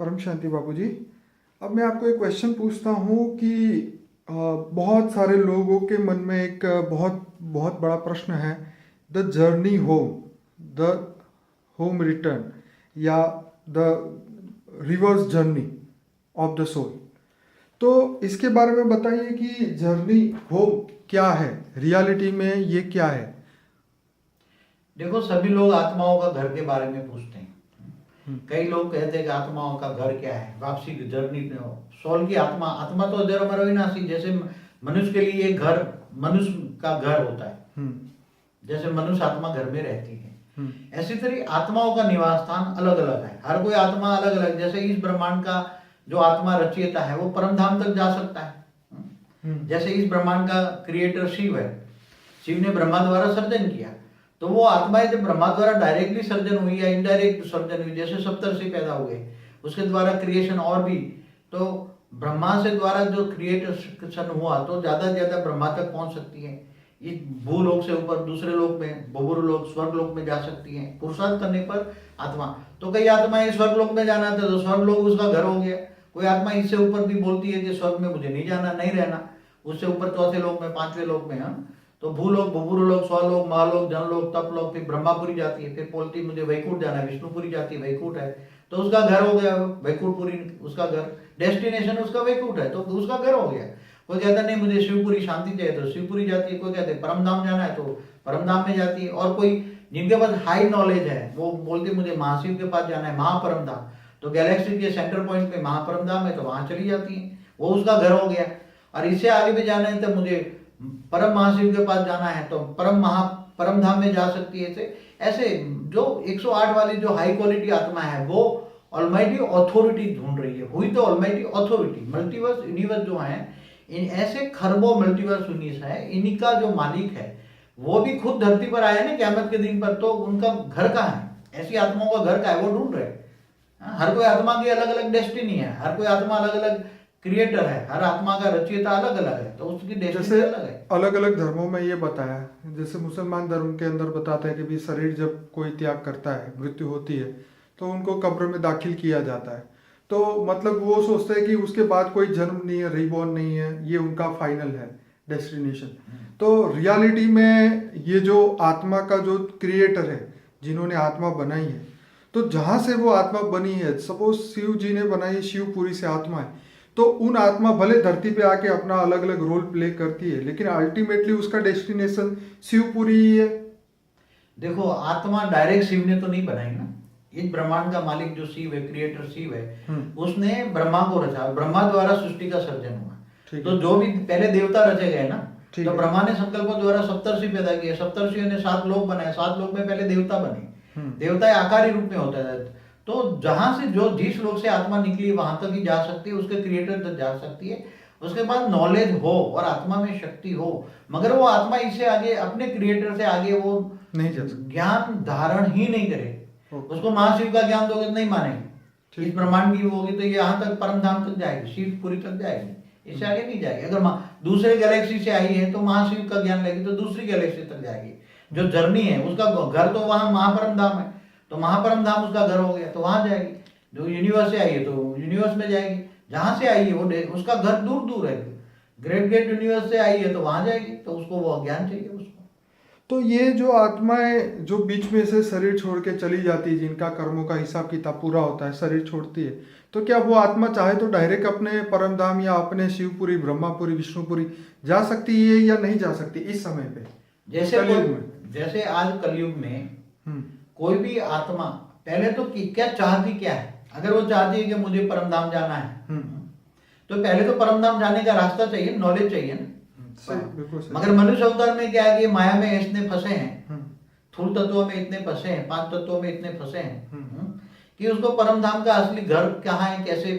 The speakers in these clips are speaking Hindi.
परम शांति बाबू जी। अब मैं आपको एक क्वेश्चन पूछता हूँ कि बहुत सारे लोगों के मन में एक बहुत बहुत बड़ा प्रश्न है, the journey home, the home return, या the reverse journey of the soul. तो इसके बारे में बताइए कि जर्नी होम क्या है, रियलिटी में ये क्या है। देखो, सभी लोग आत्माओं का घर के बारे में पूछते हैं। हम्म। कई लोग कहते हैं कि आत्माओं का घर क्या है, वापसी की जर्नी पे हो। सोल की आत्मा, आत्मा तो अजर अमर अविनाशी। जैसे मनुष्य के लिए एक घर, मनुष्य का घर होता है, जैसे मनुष्य आत्मा घर में रहती है, ऐसी तरह आत्माओं का निवास स्थान अलग अलग है। हर कोई आत्मा अलग अलग। जैसे इस ब्रह्मांड का जो आत्मा रचयिता है वो परम धाम तक जा सकता है। जैसे इस ब्रह्मांड का क्रिएटर शिव है, शिव ने ब्रह्मा द्वारा सर्जन किया, तो वो आत्माएं जब ब्रह्मा द्वारा डायरेक्टली सर्जन हुई या इनडायरेक्ट सर्जन हुई, जैसे सप्तर्षि पैदा हुए, उसके द्वारा क्रिएशन और भी, तो ब्रह्मा से द्वारा जो क्रिएशन हुआ तो ज्यादा से ज्यादा ब्रह्मा तक पहुंच सकती है। इस भूलोक से ऊपर दूसरे लोक में, बबुर लोक, स्वर्ग लोक में जा सकती है पुरुषार्थ करने पर आत्मा। तो कई आत्माएं स्वर्ग लोक में जाना था तो स्वर्ग लोक उसका घर हो गया। कोई आत्मा इससे ऊपर भी बोलती है कि स्वर्ग में मुझे नहीं जाना, नहीं रहना, उससे ऊपर चौथे लोक में, पांचवें लोक में। हाँ, तो भूलोक, भूलोक, स्वलोक, महालोक, जनलोक, तपलोक, फिर ब्रह्मापुरी जाती है, फिर बोलती मुझे वैकुंठ जाना है, विष्णुपुरी जाती है, वैकुंठ है, तो उसका घर हो गया वैकुंठपुरी, उसका घर, डेस्टिनेशन उसका वैकुंठ है तो उसका घर हो गया। कोई कहता नहीं मुझे शिवपुरी शांति चाहिए तो शिवपुरी जाती है, कोई कहते परम धाम जाना है तो परम धाम में जाती है, और कोई जिनके पास हाई नॉलेज है वो बोलते मुझे महाशिव के पास जाना है, महापरम धाम, तो गैलेक्सी के सेंटर पॉइंट पे महापरम धाम है तो वहां चली जाती है, वो उसका घर हो गया। और इससे आगे भी जाना है तो मुझे परम महाशिव के पास जाना है तो परम धाम में जा सकती है। ऐसे जो 108 वाली जो हाई क्वालिटी आत्मा है वो ऑलमाइटी अथॉरिटी ढूंढ रही है। हुई तो ऑलमाइटी अथॉरिटी, मल्टीवर्स यूनिवर्स जो है, इन ऐसे खरबों मल्टीवर्स यूनिवर्स है, इनका जो मालिक है वो भी खुद धरती पर आया ना क़यामत के दिन पर, तो उनका घर कहाँ है, ऐसी आत्माओं का घर कहाँ है, वो ढूंढ रहे हैं। हर कोई आत्मा की अलग अलग डेस्टिनी है, हर कोई आत्मा अलग अलग क्रिएटर है, हर आत्मा का रचयिता अलग अलग है, तो उसकी डेस्टिनी अलग है। अलग अलग धर्मों में ये बताया है, जैसे मुसलमान धर्म के अंदर बताते हैं कि भी शरीर जब कोई त्याग करता है, मृत्यु होती है, तो उनको कब्र में दाखिल किया जाता है। तो मतलब वो सोचते हैं कि उसके बाद कोई जन्म नहीं है, रीबॉर्न नहीं है, ये उनका फाइनल है डेस्टिनेशन। तो रियलिटी में ये जो आत्मा का जो क्रिएटर है, जिन्होंने आत्मा बनाई है, तो जहाँ से वो आत्मा बनी है, सपोज शिव जी ने बनाई है, शिवपुरी से आत्मा है, तो उन आत्मा भले धरती पे आके अपना अलग अलग रोल प्ले करती है, लेकिन अल्टीमेटली उसका डेस्टिनेशन शिवपुरी ही है। देखो, आत्मा डायरेक्ट शिव ने तो नहीं बनाई ना। इस ब्रह्मांड का मालिक जो शिव है, क्रिएटर शिव है, उसने ब्रह्मा को रचा, ब्रह्मा द्वारा सृष्टि का सर्जन हुआ। तो जो भी पहले देवता रचे गए ना, तो ब्रह्मा ने संकल्प द्वारा सप्तर्षि पैदा किए, सप्तर्षियों ने 7 लोक बनाए, 7 लोक में पहले देवता बने। देवता आकारी रूप में होता है, तो जहां से जो जिस लोक से आत्मा निकली वहां तक ही जा सकती है, उसके क्रिएटर तक जा सकती है। उसके बाद नॉलेज हो और आत्मा में शक्ति हो, मगर वो आत्मा इससे आगे, अपने क्रिएटर से आगे वो नहीं जा सकती, ज्ञान धारण ही नहीं करे। उसको महाशिव का ज्ञान दोगे तो नहीं मानेगी। इस ब्रह्मांड की होगी तो ये यहाँ तक परम धाम तक जाएगी, शिवपुरी तक जाएगी, इससे आगे नहीं जाएगी। अगर दूसरे गैलेक्सी से आई है तो महाशिव का ज्ञान लेगी तो दूसरी गैलेक्सी तक जाएगी। जो जर्नी है उसका घर तो वहां महापरम धाम है, तो महापरम धाम उसका घर हो गया तो वहां जाएगी। जो यूनिवर्स से आई है तो यूनिवर्स में जाएगी, जहां से आई है वो उसका घर दूर दूर है। ग्रेट ग्रेट यूनिवर्स से आई है तो वहां जाएगी, तो उसको वो ज्ञान चाहिए उसको। तो ये जो आत्माएं जो बीच में से शरीर छोड़ के चली जाती है, जिनका कर्मों का हिसाब किताब पूरा होता है, शरीर छोड़ती है, तो क्या वो आत्मा चाहे तो डायरेक्ट अपने परम धाम या अपने शिवपुरी, ब्रह्मापुरी, विष्णुपुरी जा सकती है या नहीं जा सकती इस समय पे? जैसे आज कलयुग में कोई भी आत्मा पहले तो क्या चाहती क्या है। अगर वो चाहती है कि मुझे परम धाम जाना है, तो पहले तो परम धाम जाने का रास्ता चाहिए, नॉलेज चाहिए ना। मगर मनुष्य अवतार में क्या है कि माया में इतने फंसे हैं, थूल तत्वों में इतने फंसे हैं, 5 तत्वों में इतने फंसे हैं कि उसको परम धाम का असली घर कहाँ है, कैसे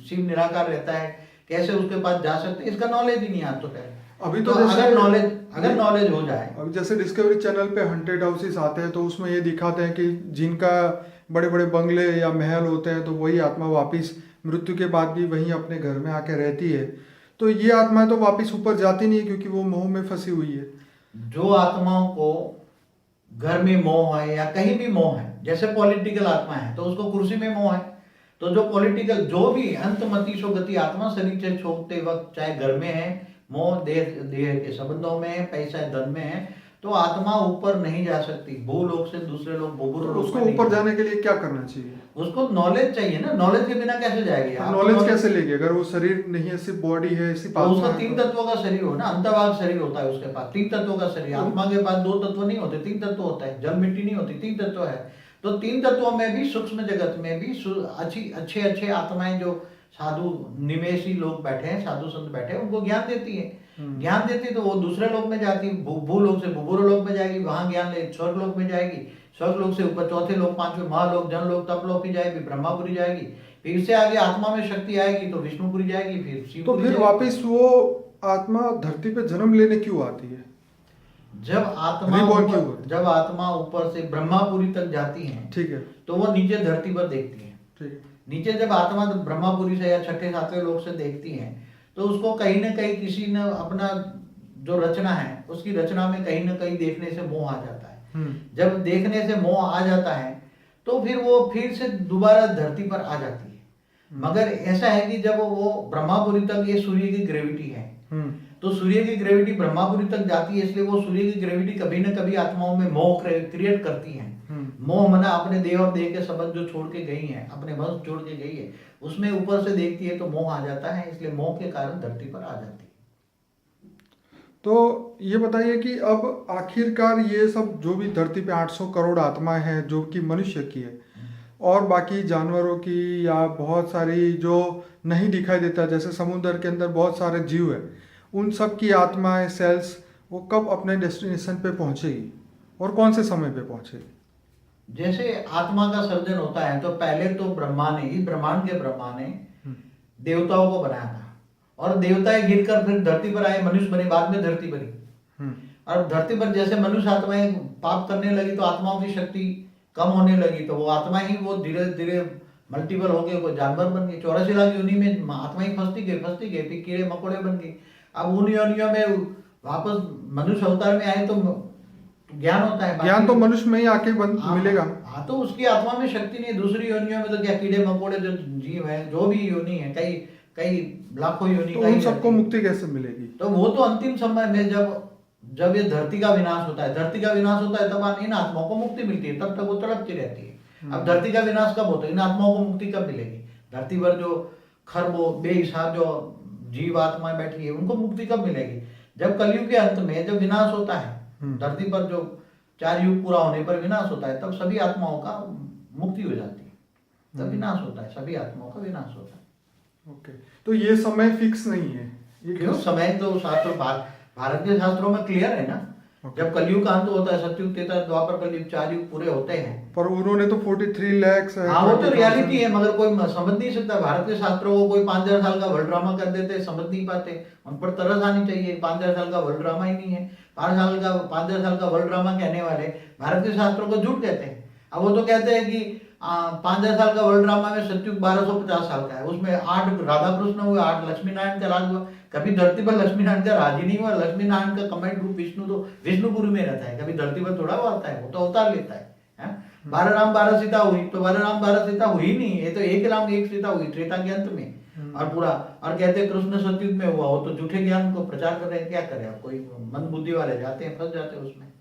शिव निराकार रहता है, कैसे उसके पास जा सकते, इसका नॉलेज ही नहीं आता। तो पहले अभी तो अगर नॉलेज हो जाए, अभी जैसे डिस्कवरी चैनल पे हंटेड हाउसेस आते हैं, तो उसमें ये दिखाते हैं कि जिनका बड़े बड़े बंगले या महल होते हैं, तो वही आत्मा वापिस मृत्यु के बाद भी वहीं अपने घर में आके रहती है। तो ये आत्मा तो वापिस ऊपर जाती नहीं है, क्योंकि वो मोह में फंसी हुई है। जो आत्माओं को घर में मोह है या कहीं भी मोह है, जैसे पॉलिटिकल आत्मा है तो उसको कुर्सी में मोह है, तो जो पॉलिटिकल जो भी अंतमति सो गति आत्मा शरीर से छोड़ते वक्त, चाहे घर में है, मोह देह देह के संबंधों में है, पैसा धन में है, तो आत्मा ऊपर नहीं जा सकती। भूलोक से दूसरे लोग तो बुबुर उसको ऊपर जाने के लिए क्या करना चाहिए? उसको नॉलेज चाहिए ना, नॉलेज के बिना कैसे जाएगी? नॉलेज कैसे लेगी अगर वो शरीर नहीं है, सिर्फ बॉडी है, सिर्फ तो उसका आत्मा है? 3 तत्वों का शरीर हो ना, अंतर्भाग शरीर होता है उसके पास, 3 तत्वों का शरीर। आत्मा के पास 2 तत्व नहीं होते, 3 तत्व होता है। जल मिट्टी नहीं होती, 3 तत्व है। तो 3 तत्वों में भी, सूक्ष्म जगत में भी अच्छे आत्माएं जो साधु निवेशी लोग बैठे हैं, साधु संत बैठे हैं, उनको ज्ञान देती है। ज्ञान देती तो वो दूसरे लोक में जाती, भूलोक से भूभुर लोक में जाएगी, वहां ज्ञान ले स्वर्ग लोक में जाएगी, स्वर्ग लोक से ऊपर चौथे लोक, पांचवें महालोक, जनलोक, तपलोक ही जाएगी, ब्रह्मापुरी जाएगी, फिर इससे आगे आत्मा में शक्ति आएगी तो विष्णुपुरी जाएगी, फिर शिवपुरी तो फिर वापस वो आत्मा धरती पे जन्म लेने क्यों आती है? जब आत्मा ऊपर से ब्रह्मापुरी तक जाती है, ठीक है, तो वो नीचे धरती पर देखती है। ठीक है। नीचे जब आत्मा ब्रह्मापुरी से या छठे सातवें लोक से देखती है, तो उसको कहीं ना कहीं किसी ने अपना जो रचना है, उसकी रचना में कहीं ना कहीं देखने से मोह आ जाता है। जब देखने से मोह आ जाता है तो फिर वो फिर से दोबारा धरती पर आ जाती है। मगर ऐसा है कि जब वो ब्रह्मापुरी तक, ये सूर्य की ग्रेविटी है, तो सूर्य की ग्रेविटी ब्रह्मापुरी तक जाती है, इसलिए वो सूर्य की ग्रेविटी कभी ना कभी आत्माओं में मोह क्रिएट करती है। मोह मना अपने देह और देह के संबंध जो छोड़ के गई है, अपने वंश छोड़ के गई है, उसमें ऊपर से देखती है तो मोह आ जाता है, इसलिए मोह के कारण धरती पर आ जाती है। तो ये बताइए कि अब आखिरकार ये सब जो भी धरती पे 800 करोड़ आत्माएं हैं, जो कि मनुष्य की है और बाकी जानवरों की, या बहुत सारी जो नहीं दिखाई देता, जैसे समुद्र के अंदर बहुत सारे जीव है, उन सब की आत्माएं, सेल्स, वो कब अपने डेस्टिनेशन पे पहुंचेगी और कौन से समय पे पहुंचेगी? जैसे आत्मा का सर्जन होता है तो पहले तो ब्रह्मा ने, इस ब्रह्मांड के ब्रह्मा ने देवताओं को बनाया था, और देवताएं गिरकर फिर धरती पर आए, मनुष्य बने, बाद में धरती बनी। और धरती पर जैसे मनुष्य आत्माएं पाप करने लगी तो आत्माओं की शक्ति कम होने लगी, तो वो आत्मा ही वो धीरे धीरे मल्टीपल हो गए, कोई जानवर बन गए। 84 लाख योनि में आत्माएं फंसती गई, फिर कीड़े मकोड़े बन गए। अब उन योनियों में वापस मनुष्य अवतार में आए तो ज्ञान होता है, ज्ञान तो मनुष्य में ही आके मिलेगा। हाँ, तो उसकी आत्मा में शक्ति नहीं है। दूसरी योनियों में तो क्या, कीड़े मकोड़े जो जीव है, जो भी योनि है, कई लाखों योनि, तो उन सबको मुक्ति कैसे मिलेगी? तो वो तो अंतिम समय में जब ये धरती का विनाश होता है, धरती का विनाश होता है तब इन आत्माओं को मुक्ति मिलती है, तब तक वो तड़पती रहती है। अब धरती का विनाश कब होता है, इन आत्माओं को मुक्ति कब मिलेगी? धरती पर जो खरबों बेहिसाब जो जीव आत्माएं बैठी है, उनको मुक्ति कब मिलेगी? जब कलयुग के अंत में जब विनाश होता है, धरती पर जो 4 युग पूरा होने पर विनाश होता है, तब सभी आत्माओं का मुक्ति हो जाती है, तब विनाश होता है, सभी आत्माओं का विनाश होता है। ओके, तो ये समय फिक्स नहीं है? क्यों? समय तो शास्त्र भारत के शास्त्रों में क्लियर है ना। जब कलयुग का अंत होता है, सतयुग, त्रेता, द्वापर, कलयुग, 4 युग पूरे होते हैं। पर उन्होंने तो 43 लाख, हाँ, वो तो रियलिटी है, मगर कोई समझ नहीं सकता। भारत के शास्त्रों को कोई 5000 साल का वर्ल्ड ड्रामा कर देते, समझ नहीं पाते, उन पर तरस आनी चाहिए। 5000 साल का वर्ल्ड ड्रामा ही नहीं है। 5000 साल का वर्ल्ड ड्रामा कहने वाले भारत के शास्त्रों को झूठ कहते हैं। अब वो तो कहते हैं कि 5000 साल का वर्ल्ड ड्रामा में सतयुग 1250 साल का है, उसमें 8 राधा कृष्ण हुए, 8 लक्ष्मी नारायण का राज हुआ। कभी धरती पर लक्ष्मी नारायण का राज ही नहीं हुआ। लक्ष्मी नारायण का कमेंट रूप विष्णु तो विष्णुपुरी में रहता है, कभी धरती पर थोड़ा आता है, वो तो अवतार लेता है। 12 राम 12 सीता हुई, तो 12 राम 12 सीता हुई नहीं, ये तो एक राम एक सीता हुई त्रेता के अंत में। और पूरा और कहते हैं कृष्ण सतयुग में हुआ, वो तो झूठे ज्ञान को प्रचार कर रहे हैं। क्या करें, आप कोई मंद बुद्धि वाले जाते हैं, फंस जाते हैं उसमें।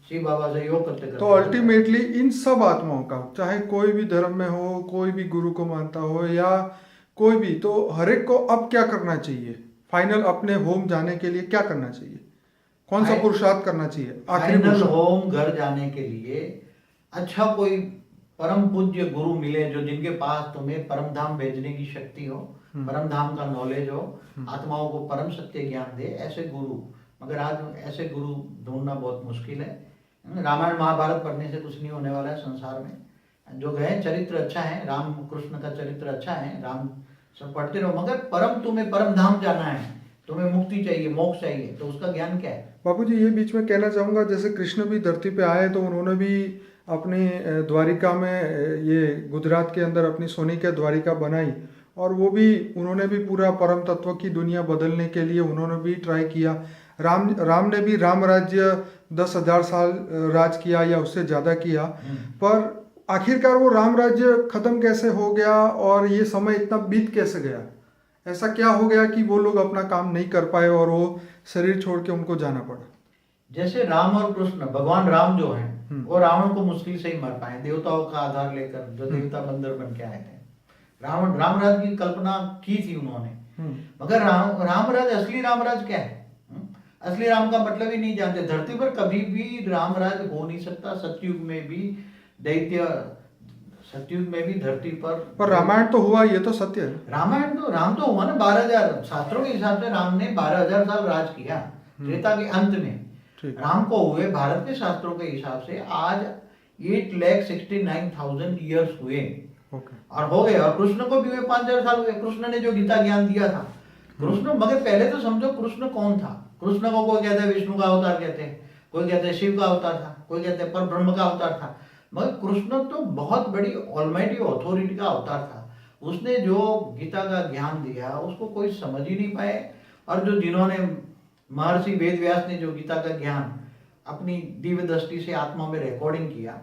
शिव बाबा से योग करते तो अल्टीमेटली इन सब आत्माओं का, चाहे कोई भी धर्म में हो, कोई भी गुरु को मानता हो या कोई भी, तो हर एक को अब क्या करना चाहिए? फाइनल अपने होम जाने के लिए क्या करना चाहिए? कौन सा पुरुषार्थ करना चाहिए? फाइनल होम घर जाने के लिए अच्छा कोई परम पूज्य गुरु मिले, जो जिनके पास तुम्हें परम धाम भेजने की शक्ति हो, परम धाम का नॉलेज हो, आत्माओं को परम सत्य ज्ञान दे, ऐसे गुरु। मगर आज ऐसे गुरु ढूंढना बहुत मुश्किल है। रामायण महाभारत पढ़ने से कुछ नहीं होने वाला है संसार में। जो गए चरित्र अच्छा है, राम कृष्ण का चरित्र अच्छा है, राम सब पढ़ते रहो, मगर तुम्हें परम धाम जाना है, तुम्हें मुक्ति चाहिए, मोक्ष चाहिए, तो उसका ज्ञान क्या है? बाबूजी, ये बीच में कहना चाहूंगा, जैसे कृष्ण भी धरती पे आए तो उन्होंने भी अपनी द्वारिका में, ये गुजरात के अंदर अपनी सोने की द्वारिका बनाई, और वो भी उन्होंने भी पूरा परम तत्व की दुनिया बदलने के लिए उन्होंने भी ट्राई किया। राम ने भी राम राज्य 10,000 साल राज किया या उससे ज़्यादा किया, पर आखिरकार वो राम राज्य खत्म कैसे हो गया और ये समय इतना बीत कैसे गया? ऐसा क्या हो गया कि वो लोग अपना काम नहीं कर पाए और वो शरीर छोड़ के उनको जाना पड़ा? जैसे राम और कृष्ण, भगवान राम जो है हम्म। वो रावण को मुश्किल से ही मार पाए, देवताओं का आधार लेकर जो देवता बंदर बन के आए थे। रावण रामराज की कल्पना की थी उन्होंने, मगर रामराज असली रामराज क्या है? असली राम का मतलब ही नहीं जानते। धरती पर कभी भी रामराज हो नहीं सकता। सतयुग में भी दैत्य, सतयुग में भी धरती पर रामायण तो हुआ, ये तो सत्य है। रामायण तो राम तो हुआ ना, 12,000 शास्त्रों के हिसाब से राम ने 12,000 साल राज किया त्रेता के अंत में। राम को हुए भारत के शास्त्रों के हिसाब से आज 8,69,000 ईयर्स हुए और हो गए। और कृष्ण को भी हुए 5,000 साल हुए। कृष्ण ने जो गीता ज्ञान दिया था, कृष्ण, मगर पहले तो समझो कृष्ण कौन था। कृष्ण को कोई कहते हैं विष्णु का अवतार कहते हैं, कोई कहते हैं शिव का अवतार था, कोई कहते हैं पर ब्रह्म का अवतार था। मगर कृष्ण तो बहुत बड़ी ऑलमाइटी अथॉरिटी का अवतार था। उसने जो गीता का ज्ञान दिया उसको कोई समझ ही नहीं पाए। और जो जिन्होंने महर्षि वेद व्यास ने जो गीता का ज्ञान अपनी दिव्य दृष्टि से आत्मा में रिकॉर्डिंग किया,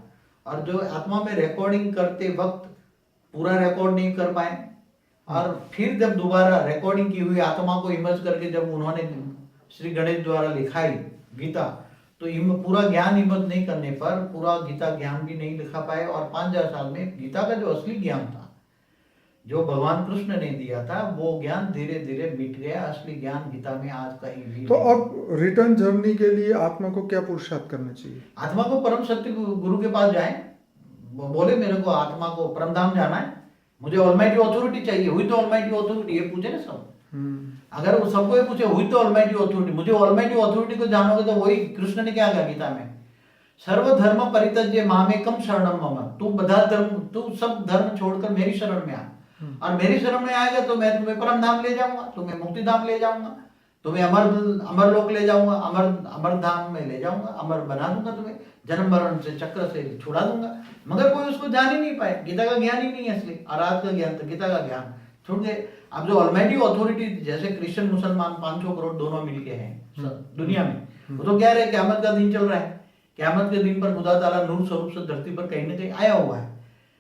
और जो आत्मा में रिकॉर्डिंग करते वक्त पूरा रिकॉर्ड नहीं कर पाए, और फिर जब दोबारा रिकॉर्डिंग की हुई आत्मा को इमर्ज करके जब उन्होंने श्री गणेश द्वारा लिखाई गीता, तो पूरा ज्ञान इमर्ज नहीं करने पर पूरा गीता ज्ञान भी नहीं लिखा पाए। और 5,000 साल में गीता का जो असली ज्ञान था, जो भगवान कृष्ण ने दिया था, वो ज्ञान धीरे धीरे मिट गया। असली ज्ञान गीता में आज कहीं भी तो अब रिटर्न जर्नी के लिए आत्मा को क्या पुरुषार्थ करना चाहिए? आत्मा को परम सत्य गुरु के पास जाए, बोले मेरे को आत्मा को परम धाम जाना है, मुझे ऑलमाइटी अथॉरिटी चाहिए। हुई तो ऑलमाइटी अथॉरिटी, ये पूछे ना सब। अगर वो सबको ये पूछे हुई तो ऑलमाइटी अथॉरिटी, मुझे ऑलमाइटी अथॉरिटी को जानोगे, तो वही कृष्ण ने क्या कहा गीता में, सर्वधर्म परित्यज्य मामेकम शरणम मम। तू सब धर्म छोड़कर मेरी शरण में आ, और मेरी शरण में आएगा तो मैं तुम्हें परम धाम ले जाऊंगा, तुम्हें मुक्ति धाम ले जाऊंगा, तुम्हें अमर लोक ले जाऊंगा, अमर धाम में ले जाऊंगा, अमर बना दूंगा, तुम्हें जन्म मरण से चक्र से छुड़ा दूंगा। मगर कोई उसको जान ही नहीं पाए। गीता का ज्ञान ही नहीं है असली, और आज का ज्ञान तो गीता का ज्ञान छोड़ गए। अब जो ऑलमाइटी अथॉरिटी, जैसे क्रिश्चियन मुसलमान 500 करोड़ दोनों मिलके हैं दुनिया में, वो तो कह रहे हैं क़यामत का दिन चल रहा है, क़यामत के दिन पर खुदा ताला नूर स्वरूप से धरती पर कहीं ना कहीं आया हुआ है।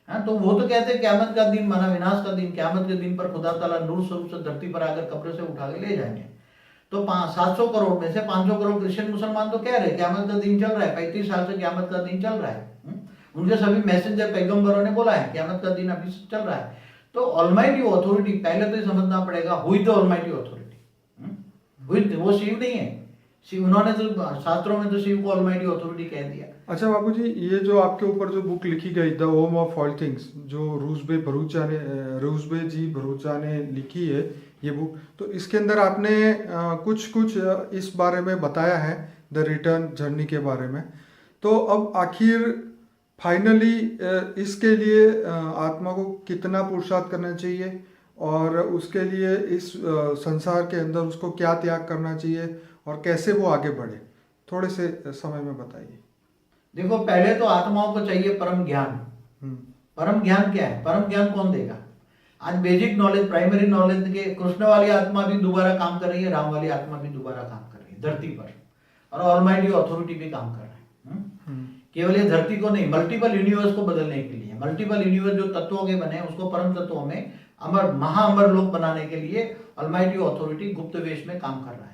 हाँ, तो वो तो कहते हैं क़यामत का दिन माना विनाश का दिन, क़यामत के दिन पर खुदा ताला नूर स्वरूप से धरती पर आकर कब्र से उठा के ले जाएंगे। तो 700 करोड़ में से 500 करोड़ क्रिश्चियन मुसलमान तो कह रहे हैं क़यामत का दिन चल रहा है, 35 साल से क़यामत का दिन चल रहा है। उनके सभी मैसेंजर पैगंबरों ने बोला है क़यामत का दिन अभी चल रहा है। तो ऑलमाइटी अथॉरिटी पहले तो समझना पड़ेगा, हुई तो ऑलमाइटी अथॉरिटी हुई, वो शिव नहीं है। शिव, उन्होंने तो शास्त्रों में तो शिव को ऑलमाइटी अथॉरिटी कह दिया। अच्छा बाबूजी, ये जो आपके ऊपर जो बुक लिखी गई the home of all things, जो रूसबे जी भरूचा ने लिखी है ये बुक, तो इसके अंदर आपने कुछ इस बारे में बताया है, द रिटर्न जर्नी के बारे में। तो अब आखिर फाइनली इसके लिए आत्मा को कितना पुरुषार्थ करना चाहिए, और उसके लिए इस संसार के अंदर उसको क्या त्याग करना चाहिए, और कैसे वो आगे बढ़े, थोड़े से समय में बताइए। देखो, पहले तो आत्माओं को चाहिए परम ज्ञान। परम ज्ञान क्या है? परम ज्ञान कौन देगा? आज बेसिक नॉलेज, प्राइमरी नॉलेज के कृष्ण वाली आत्मा भी दोबारा काम कर रही है, राम वाली आत्मा भी दोबारा काम कर रही है धरती पर, और ऑलमाइटी अथॉरिटी भी काम कर रहा है। केवल ये धरती को नहीं, मल्टीपल यूनिवर्स को बदलने के लिए, मल्टीपल यूनिवर्स जो तत्वों के बने उसको परम तत्वों में अमर महाअमर लोक बनाने के लिए ऑलमाइटी अथॉरिटी गुप्त वेश में काम कर रहा है।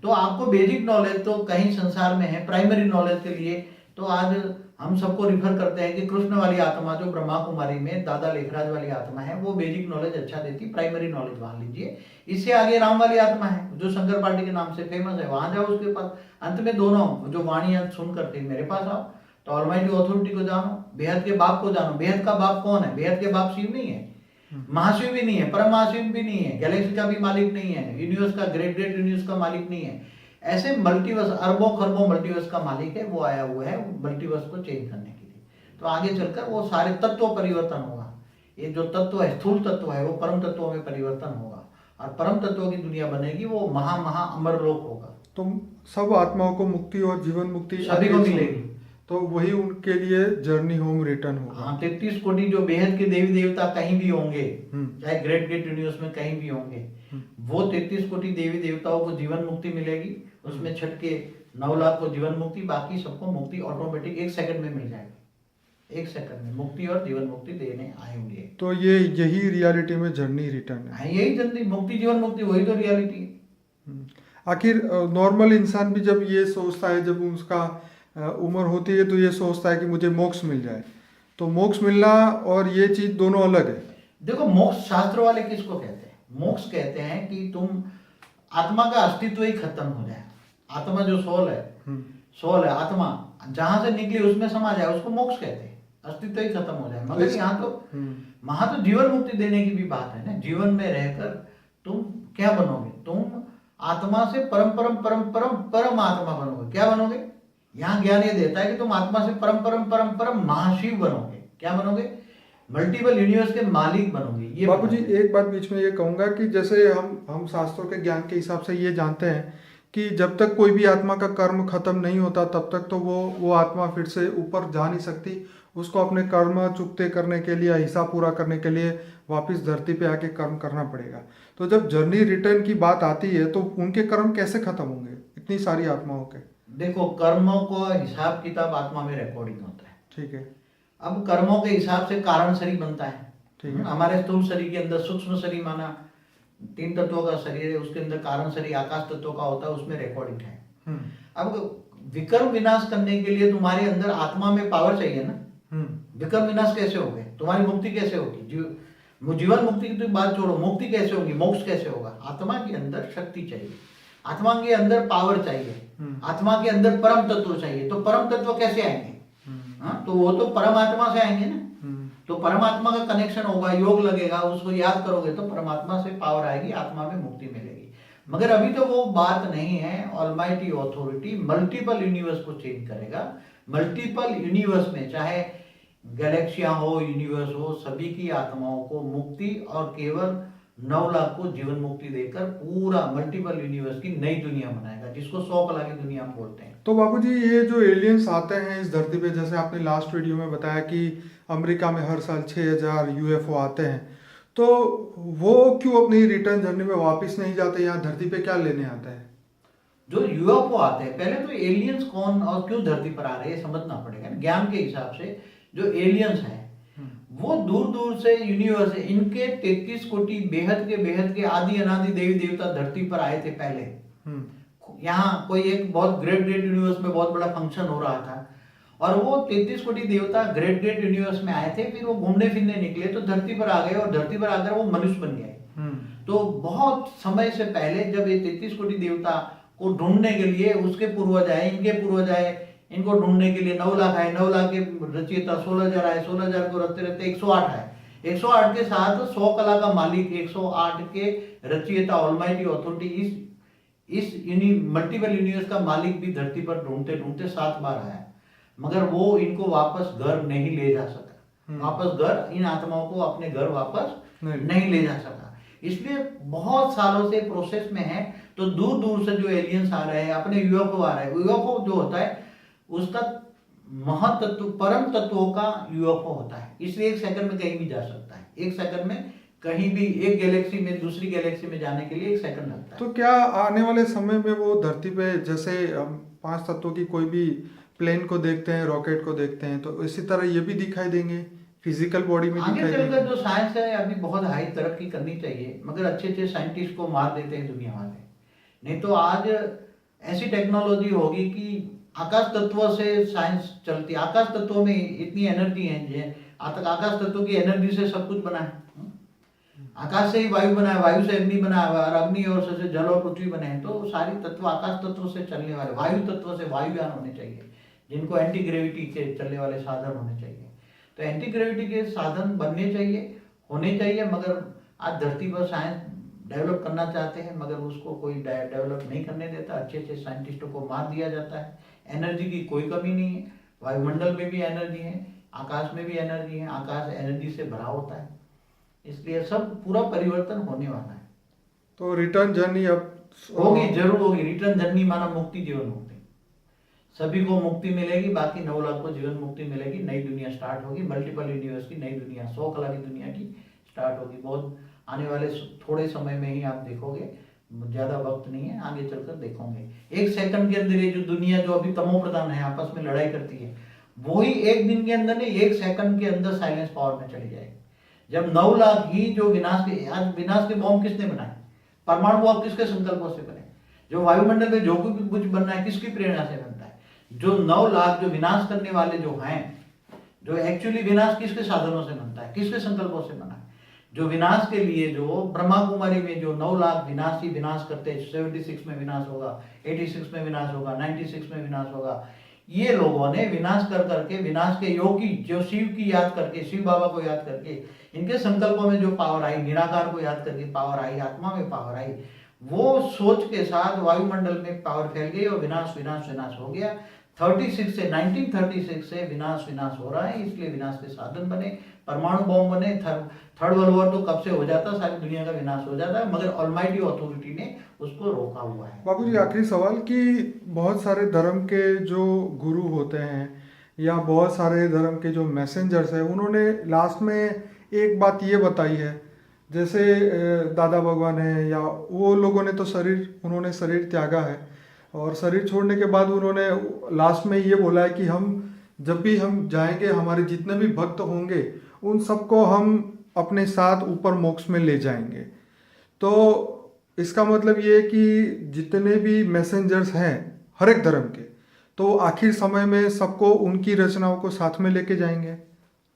तो आपको बेसिक नॉलेज तो कहीं संसार में है। प्राइमरी नॉलेज के लिए तो आज हम सबको रिफर करते हैं कि कृष्ण वाली आत्मा जो ब्रह्मा कुमारी में दादा लेखराज वाली आत्मा है, वो बेसिक नॉलेज अच्छा देती, प्राइमरी नॉलेज मान लीजिए। इससे आगे राम वाली आत्मा है जो शंकर पार्टी के नाम से फेमस है, वहां जाओ उसके पास। अंत में दोनों जो वाणियां सुन करके मेरे पास आओ, तो ऑलमाइटी अथॉरिटी को जानो, बेहद के बाप को जानो। बेहद का बाप कौन है? बेहद के बाप शिव नहीं है, महाशिव भी नहीं है, परम महाशिव भी नहीं है, गैलेक्सी का भी मालिक नहीं है, यूनिवर्स का, ग्रेट यूनिवर्स का मालिक नहीं है। ऐसे मल्टीवर्स, अरबों खरबों मल्टीवर्स का मालिक है, वो आया हुआ है मल्टीवर्स को चेंज करने के लिए। तो आगे चलकर वो सारे तत्व परिवर्तन होगा। ये जो तत्व है, स्थूल तत्व है, वो परम तत्वों में परिवर्तन होगा, और परम तत्वों की दुनिया बनेगी, वो महा अमर लोक होगा। तो सब आत्माओं को मुक्ति और जीवन मुक्ति सभी को मिलेगी। तो वही उनके लिए जर्नी होम रिटर्न होगा। हाँ, 33 कोटि जो बेहद के देवी देवता कहीं भी होंगे, चाहे ग्रेट यूनिवर्स में कहीं भी होंगे, वो 33 कोटि देवी देवताओं को जीवन मुक्ति मिलेगी। उसमें छठ के 9 लाख को जीवन मुक्ति, बाकी सबको मुक्ति ऑटोमेटिक 1 सेकंड में मिल जाएगी। एक सेकंड में मुक्ति और जीवन मुक्ति देने आए हुए। तो ये यही रियलिटी में जर्नी रिटर्न है। हाँ, यही जल्दी मुक्ति जीवन मुक्ति वही तो रियलिटी है। आखिर नॉर्मल इंसान भी जब ये सोचता है, जब उसका उम्र होती है तो ये सोचता है कि मुझे मोक्ष मिल जाए, तो मोक्ष मिलना और ये चीज दोनों अलग है। देखो, मोक्ष शास्त्र वाले किसको कहते हैं? मोक्ष कहते हैं कि तुम आत्मा का अस्तित्व ही खत्म हो जाए। आत्मा जो सोल है आत्मा जहां से निकली उसमें समा जाए, उसको मोक्ष कहते हैं। अस्तित्व ही खत्म हो जाए। मगर वहां तो जीवन मुक्ति देने की भी बात है ना। जीवन में रहकर तुम क्या बनोगे? तुम आत्मा से परम परम परम परम परम आत्मा बनोगे। क्या बनोगे? यहाँ ज्ञान ये देता है कि तुम आत्मा से परम परम परम परम महाशिव बनोगे। क्या बनोगे? मल्टीपल यूनिवर्स के मालिक बनोगे। ये बाबूजी एक बात बीच में ये कहूंगा कि जैसे हम शास्त्रों के ज्ञान के हिसाब से ये जानते हैं कि जब तक कोई भी आत्मा का कर्म खत्म नहीं होता तब तक तो वो आत्मा फिर से ऊपर जा नहीं सकती। उसको अपने कर्म चुकते करने के लिए, हिसाब पूरा करने के लिए वापस धरती पे आके कर्म करना पड़ेगा। तो जब जर्नी रिटर्न की बात आती है तो उनके कर्म कैसे खत्म होंगे इतनी सारी आत्माओं के? देखो, कर्मों को हिसाब किताब आत्मा में रिकॉर्डिंग होता है। ठीक है। अब कर्मों के हिसाब से कारण शरीर बनता है। ठीक है। हमारे स्थूल शरीर के अंदर सूक्ष्म शरीर माना 3 तत्वों का शरीर है, उसके अंदर कारण शरीर आकाश तत्वों का होता है, उसमें रिकॉर्डिंग है। अब विकर्म विनाश करने के लिए तुम्हारे अंदर आत्मा में पावर चाहिए ना। विकर्म विनाश कैसे होगे? तुम्हारी मुक्ति कैसे होगी? जीवन मुक्ति की तो बात छोड़ो, मुक्ति कैसे होगी? मोक्ष कैसे होगा? आत्मा के अंदर शक्ति चाहिए, आत्मा के अंदर पावर चाहिए, आत्मा के अंदर परम तत्व चाहिए। तो परम तत्व कैसे आएंगे? तो वो तो परमात्मा से आएंगे ना। तो परमात्मा का कनेक्शन होगा, योग लगेगा, उसको याद करोगे तो परमात्मा से पावर आएगी, आत्मा में मुक्ति मिलेगी। मगर अभी तो वो बात नहीं है। ऑलमाइटी ऑथोरिटी मल्टीपल यूनिवर्स को चेंज करेगा। मल्टीपल यूनिवर्स में चाहे गैलेक्सियां हो, यूनिवर्स हो, सभी की आत्माओं को मुक्ति और केवल 9 लाख को जीवन मुक्ति देकर पूरा मल्टीपल यूनिवर्स की नई दुनिया बनाएगा, जिसको 100 कला की दुनिया हम बोलते हैं। तो बाबूजी ये जो एलियंस आते हैं इस धरती पे, जैसे आपने लास्ट वीडियो में बताया कि अमेरिका में हर साल 6000 यूएफओ आते हैं, तो वो क्यों अपनी रिटर्न जर्नी में वापस नहीं जाते? यहाँ धरती पे क्या लेने आते हैं? जो यूएफओ आते हैं, पहले तो एलियंस कौन और क्यों धरती पर आ रहे हैं ये समझना पड़ेगा। ज्ञान के हिसाब से जो एलियंस हैं वो दूर दूर से यूनिवर्स है। इनके 33 कोटि बेहद के आदि अनादि देवी देवता धरती पर आए थे पहले। यहाँ कोई एक बहुत ग्रेट यूनिवर्स में बहुत बड़ा फंक्शन हो रहा था और वो 33 कोटि देवता ग्रेट यूनिवर्स में आए थे। फिर वो घूमने फिरने निकले तो धरती पर आ गए और धरती पर आकर वो मनुष्य बन गए। तो बहुत समय से पहले जब ये 33 कोटि देवता को ढूंढने के लिए उसके पूर्वज आए, इनके पूर्वज आए, इनको ढूंढने के लिए 9 लाख आए, 9 लाख के रचयिता 16,000 आए, 16,000 को रखते रहते 108 आए। 108 के साथ 100 कला का मालिक 108 के रचयिता ऑलमाइटी ऑथोरिटी इस मल्टीपल यूनिवर्स का मालिक भी धरती पर ढूंढते ढूंढते 7 बार आया, मगर वो इनको वापस घर नहीं ले जा सका। वापस घर, इन आत्माओं को अपने घर वापस नहीं ले जा सका। इसलिए बहुत सालों से प्रोसेस में है। तो दूर दूर से जो एलियंस आ रहे हैं, अपने यूएफओ आ रहे हैं। यूएफओ जो होता है उसका महातत्व परम तत्वों का यूएफओ होता है, इसलिए 1 सेकंड में कहीं भी जा सकता है। 1 सेकंड में कहीं भी एक गैलेक्सी में दूसरी गैलेक्सी में जाने के लिए 1 सेकंड लगता है। तो क्या आने वाले समय में वो धरती पे जैसे हम 5 तत्वों की कोई भी प्लेन को देखते हैं, रॉकेट को देखते हैं, तो इसी तरह ये भी दिखाई देंगे फिजिकल बॉडी में? आगे चलकर जो साइंस है अभी बहुत हाई तरक्की करनी चाहिए, मगर अच्छे साइंटिस्ट को मार देते हैं दुनिया वाले। नहीं तो आज ऐसी टेक्नोलॉजी होगी कि आकाश तत्वों से साइंस चलती है। आकाश तत्वों में इतनी एनर्जी है, आकाश तत्वों की एनर्जी से सब कुछ बना है। आकाश से ही वायु बना है, वायु से अग्नि बना है, और अग्नि और से जल और पृथ्वी बने हैं। तो सारी तत्व आकाश तत्व से चलने वाले, वायु तत्व से वायुयान होने चाहिए, जिनको एंटी ग्रेविटी के चलने वाले साधन होने चाहिए। तो एंटी ग्रेविटी के साधन बनने चाहिए, होने चाहिए। मगर आज धरती पर साइंस डेवलप करना चाहते हैं, मगर उसको कोई डेवलप नहीं करने देता। अच्छे साइंटिस्टों को मार दिया जाता है। एनर्जी की कोई कमी नहीं है, वायुमंडल में भी एनर्जी है, आकाश में भी एनर्जी है, आकाश एनर्जी से भरा होता है। इसलिए सब पूरा परिवर्तन होने वाला है। तो रिटर्न जर्नी अब होगी, जरूर होगी। रिटर्न जर्नी माना मुक्ति, जीवन मुक्ति। सभी को मुक्ति मिलेगी, बाकी 9 लाख को जीवन मुक्ति मिलेगी। नई दुनिया स्टार्ट होगी, मल्टीपल यूनिवर्स की नई दुनिया, 100 कला की दुनिया की स्टार्ट होगी। बहुत आने वाले थोड़े समय में ही आप देखोगे, ज्यादा वक्त नहीं है, आगे चलकर देखोगे। 1 सेकंड के अंदर ये जो दुनिया जो अभी तमो प्रधान है, आपस में लड़ाई करती है, वही एक दिन के अंदर नहीं, 1 सेकंड के अंदर साइलेंस पावर में चली जाएगी। जब 9 लाख ही जो आज विनाश के बॉम्ब किसने बनाए? परमाणु बॉम्ब किसके संकल्पों से बने? जो वायुमंडल में जो कुछ बन रहा है किसकी प्रेरणा से बनता है? जो 9 लाख जो विनाश करने वाले जो हैं, जो एक्चुअली विनाश किसके साधनों से बनता है, किसके संकल्पों से बना है? जो विनाश के लिए जो ब्रह्मा कुमारी में जो 9 लाख विनाश ही विनाश करते हैं, 76 में विनाश होगा, 86 में विनाश होगा, 96 में विनाश होगा। ये लोगों ने विनाश कर करके, विनाश के योगी जो शिव की याद करके, शिव बाबा को याद करके, इनके संकल्पों में जो पावर आई, निराकार को याद करके पावर आई, आत्मा में पावर आई, वो सोच के साथ वायुमंडल में पावर फैल गई और विनाश विनाश विनाश हो गया। 1936 से विनाश विनाश हो रहा है, इसलिए विनाश के साधन बने, परमाणु बॉम्ब बने। थर्ड वर्ल्ड वॉर तो कब से हो जाता, सारी दुनिया का विनाश हो जाता है, मगर ऑलमाइटी अथॉरिटी ने उसको रोका हुआ है। बाबूजी, आखिरी सवाल कि बहुत सारे धर्म के जो गुरु होते हैं या बहुत सारे धर्म के जो मैसेंजर्स हैं, उन्होंने लास्ट में एक बात ये बताई है, जैसे दादा भगवान है या वो लोगों ने तो उन्होंने शरीर त्यागा है, और शरीर छोड़ने के बाद उन्होंने लास्ट में ये बोला है कि जब भी हम जाएंगे, हमारे जितने भी भक्त होंगे उन सबको हम अपने साथ ऊपर मोक्ष में ले जाएंगे। तो इसका मतलब ये है कि जितने भी मैसेंजर्स हैं हर एक धर्म के, तो आखिर समय में सबको उनकी रचनाओं को साथ में लेके जाएंगे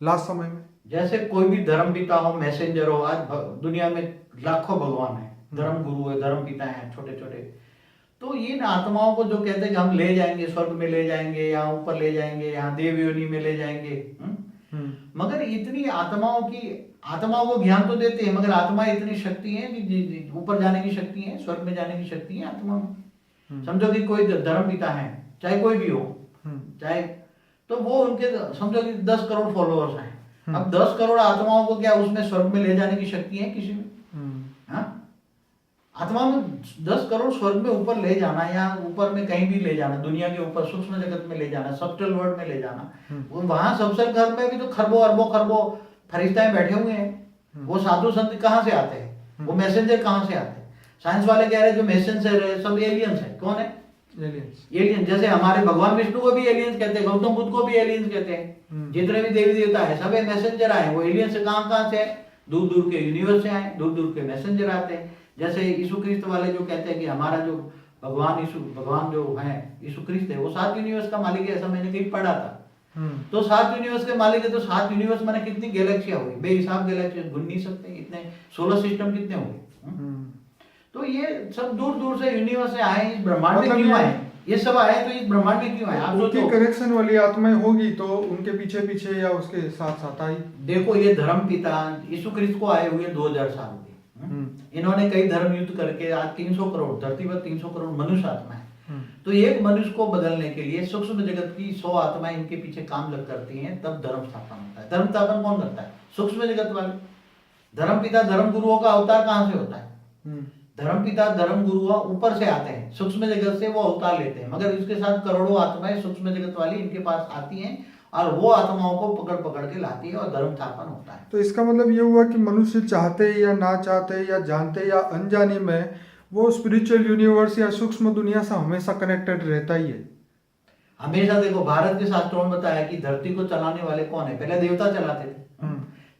लास्ट समय में। जैसे कोई भी धर्म पिता हो, मैसेंजर हो, आज दुनिया में लाखों भगवान है, धर्म गुरु है, धर्म पिता है छोटे छोटे। तो इन आत्माओं को जो कहते हैं कि हम ले जाएंगे, स्वर्ग में ले जाएंगे, यहाँ ऊपर ले जाएंगे, यहाँ देव योनि में ले जाएंगे, मगर इतनी आत्माओं को ज्ञान तो देते हैं, मगर आत्मा इतनी शक्ति है कि ऊपर जाने की शक्ति है, स्वर्ग में जाने की शक्ति है आत्मा में। समझो कि कोई धर्म पिता है, चाहे कोई भी हो, चाहे, तो वो उनके समझो कि 10 करोड़ फॉलोअर्स हैं। अब 10 करोड़ आत्माओं को क्या उसमें स्वर्ग में ले जाने की शक्ति है किसी में? आत्मा में 10 करोड़ स्वर्ग में ऊपर ले जाना, या ऊपर में कहीं भी ले जाना, दुनिया के ऊपर सूक्ष्म जगत में ले जाना, सबटल वर्ल्ड में ले जाना, वहां सबसे घर में भी तो खरबों अरबों खरबों फरिश्ताएं बैठे हुए हैं। वो साधु संत कहाँ से आते हैं? वो मैसेंजर कहाँ से आते हैं? साइंस वाले कह रहे हैं जो मैसेंजर है सब एलियंस है। कौन है? एलियन। जैसे हमारे भगवान विष्णु को भी एलियंस कहते हैं, गौतम बुद्ध को भी एलियंस कहते हैं, जितने भी देवी देवता है सब मैसेंजर आए। वो एलियन से कहाँ से है? दूर दूर के यूनिवर्स से आए, दूर दूर के मैसेंजर आते हैं। जैसे यीशु क्रिस्त वाले जो कहते हैं कि हमारा जो भगवान जो है यीशु क्रिस्त है, वो 7 यूनिवर्स का मालिक है, ऐसा मैंने कहीं पढ़ा था। तो 7 यूनिवर्स के मालिक है, तो 7 यूनिवर्स माने कितनी गैलेक्सियां हुई? बेहिसाब गैलेक्सियां, गुन नहीं सकते इतने। सोलर सिस्टम कितने हुए? तो ये सब दूर दूर से यूनिवर्स से आए, इस ब्रह्मांड में क्यों आए? ये सब आए तो इस ब्रह्मांड में क्यों आए? आप सोचो, कनेक्शन वाली आत्माएं होगी तो उनके पीछे पीछे या उसके साथ साथ आई। देखो, ये धर्म पिता यीशु क्रिस्त को आए हुए 2000 साल हुए। इन्होंने कई धर्म युद्ध करके आज 300 करोड़, धरती पर 300 करोड़ मनुष्य आत्मा है। तो एक मनुष्य को बदलने के लिए सूक्ष्म जगत की 100 आत्माएं इनके पीछे काम लग करती हैं, तब धर्म स्थापन होता है। धर्म स्थापन कौन करता है? सूक्ष्म जगत वाले। धर्म पिता धर्म गुरुओं का अवतार कहाँ से होता है? धर्म पिता धर्म गुरु ऊपर से आते हैं, सूक्ष्म जगत से वो अवतार लेते हैं, मगर इसके साथ करोड़ों आत्माएं सूक्ष्म जगत वाली इनके पास आती हैं और वो आत्माओं को पकड़ पकड़ के लाती है और धर्म स्थापन होता है। तो इसका मतलब ये हुआ कि मनुष्य चाहते या ना चाहते या जानते या अनजाने में वो स्पिरिचुअल यूनिवर्स या सूक्ष्म दुनिया से हमेशा कनेक्टेड रहता ही है। हमेशा। देखो, भारत के शास्त्रों में बताया कि धरती को चलाने वाले कौन है? पहले देवता चलाते थे।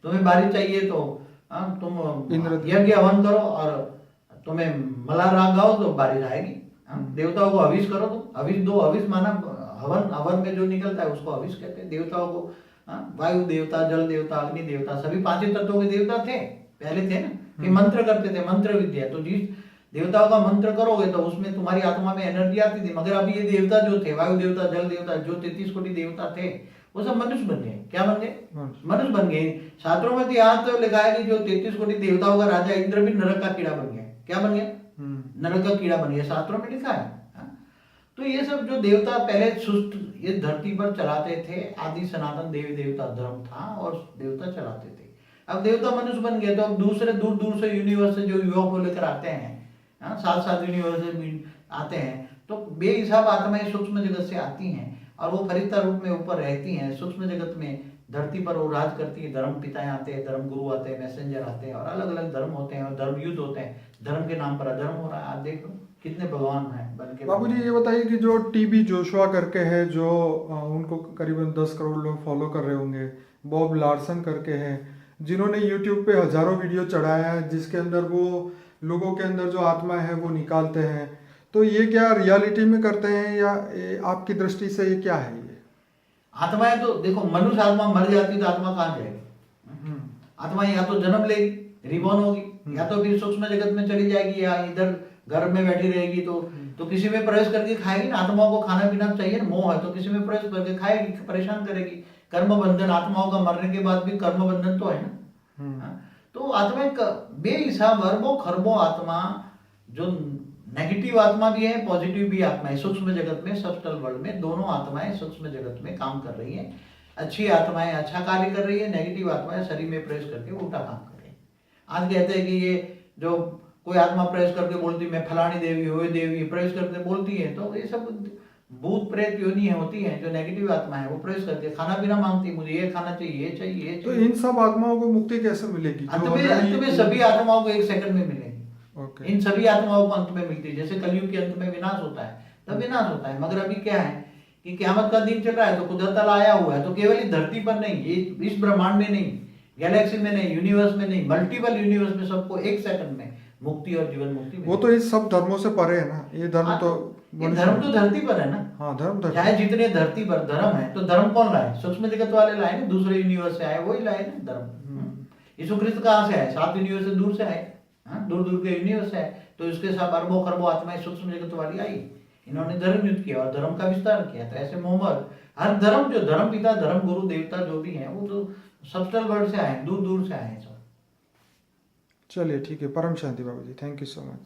तुम्हें बारिश चाहिए तो तुम यज्ञ हवन करो, और तुम्हें मल्हार राग गाओ तो बारिश आएगी। देवताओं को हविष करो, तुम हविष दो। हविष माना हवन में जो निकलता है उसको हविष कहते हैं। देवताओं को वायु देवता, जल देवता, अग्नि देवता, सभी 5 तत्वों के देवता थे, पहले थे ना, कि मंत्र करते थे, मंत्र विद्या। तो जिस देवताओं का मंत्र करोगे तो उसमें तुम्हारी आत्मा में एनर्जी आती थी। मगर अभी ये देवता जो थे, वायु देवता, जल देवता, जो 33 कोटि देवता थे, वो सब मनुष्य बन गए। क्या बन गए? मनुष्य बन गए। शास्त्रों में तो यहाँ तो लिखा है कि जो 33 कोटि देवताओं का राजा इंद्र भी नरक का कीड़ा बन गया। क्या बन गया? नरक का कीड़ा बन गया। शास्त्रों में लिखा है। तो ये सब जो देवता पहले सुष्ट ये धरती पर चलाते थे, आदि सनातन देवी देवता धर्म था और देवता चलाते थे। अब देवता मनुष्य बन गए, तो अब दूसरे दूर दूर से यूनिवर्स से जो युवा को लेकर आते हैं, 7 यूनिवर्स से आते हैं, तो बेहिसाब आत्माएं सूक्ष्म जगत से आती हैं और वो फरिश्ता रूप में ऊपर रहती हैं। सूक्ष्म जगत में धरती पर वो राज करती है। धर्म पिताएं आते हैं, धर्म गुरु आते हैं, मैसेंजर आते हैं, और अलग अलग धर्म होते हैं, और धर्म युद्ध होते हैं। धर्म के नाम पर अधर्म हो रहा है। आप देख लो कितने भगवान हैं बन के। बाबूजी ये बताइए कि जो टीबी जोशुआ करके है, जो उनको करीबन 10 करोड़ लोग फॉलो कर रहे होंगे, बॉब लार्सन करके हैं, जिन्होंने यूट्यूब पे हजारों वीडियो चढ़ाया है जिसके अंदर वो लोगों के अंदर जो आत्मा है वो निकालते हैं, तो ये क्या रियलिटी में करते हैं या आपकी दृष्टि से ये क्या है? ये आत्माएं तो देखो, मनुष्य आत्मा मर जाती तो आत्मा कहाँ जाएगी? आत्मा या तो जन्म लेगी, रिबॉर्न होगी, या तो फिर सूक्ष्म जगत में चली जाएगी, या इधर घर में बैठी रहेगी। तो किसी में प्रवेश करके खाएगी ना। आत्माओं को खाना पीना चाहिए ना, मोह है तो किसी में प्रवेश करके खाएगी, परेशान करेगी। कर्म बंधन, आत्माओं का मरने के बाद भी कर्म बंधन तो है ना। तो आत्मा बेहिसाब अरबों खरबों आत्मा, जो नेगेटिव आत्मा भी है, पॉजिटिव भी आत्मा है। सूक्ष्म जगत में, सबस्टल वर्ल्ड में दोनों आत्माएं सूक्ष्म जगत में काम कर रही हैं। अच्छी आत्माएं अच्छा कार्य कर रही है, नेगेटिव आत्माएं शरीर में प्रवेश करके उल्टा काम कर रही है। आज कहते हैं कि ये जो कोई आत्मा प्रवेश करके बोलती मैं फलानी देवी हुए देवी, प्रवेश करके बोलती है, तो ये सब भूत प्रेत योनि होती है। जो नेगेटिव आत्मा है वो प्रवेश करके खाना पीना मांगती है, मुझे ये खाना चाहिए, ये चाहिए, ये तो चाहिए। इन सब आत्माओं को मुक्ति कैसे मिलेगी? अंत में सभी आत्माओं को 1 सेकंड में मिलेगी। इन सभी आत्माओं को अंत में मिलती है। जैसे कलयुग के अंत में विनाश होता है, तब विनाश होता है। मगर अभी क्या है कि क़यामत का दिन चल रहा है, तो कुदरत ताला आया हुआ है। तो केवल ही धरती पर नहीं, ये इस ब्रह्मांड में नहीं, गैलेक्सी में नहीं, यूनिवर्स में नहीं, मल्टीपल यूनिवर्स में सबको 1 सेकंड में मुक्ति और जीवन मुक्ति। वो तो इस सब धर्मों से परे है ना। ये धर्म तो धरती पर है ना। हाँ, धर्म चाहे जितने धरती पर धर्म है, तो धर्म कौन लाए? सूक्ष्म जगत वाले लाए ना, दूसरे यूनिवर्स से आए वही लाए ना धर्म। यीशु ख्रिस्त कहाँ से आए? 7 यूनिवर्स से दूर से आए, दूर दूर के यूनिवर्स से आए। तो इसके साथ अरबों खरबों आत्माएं सूक्ष्म जगत वाली आई। इन्होंने धर्म युद्ध किया और धर्म का विस्तार किया। तो ऐसे मोहम्मद, हर धर्म, जो धर्म पिता, धर्म गुरु, देवता जो भी है, वो तो सबस्टल वर्ल्ड से आए, दूर दूर से आए सब। चलिए ठीक है, परम शांति बाबूजी, थैंक यू सो मच।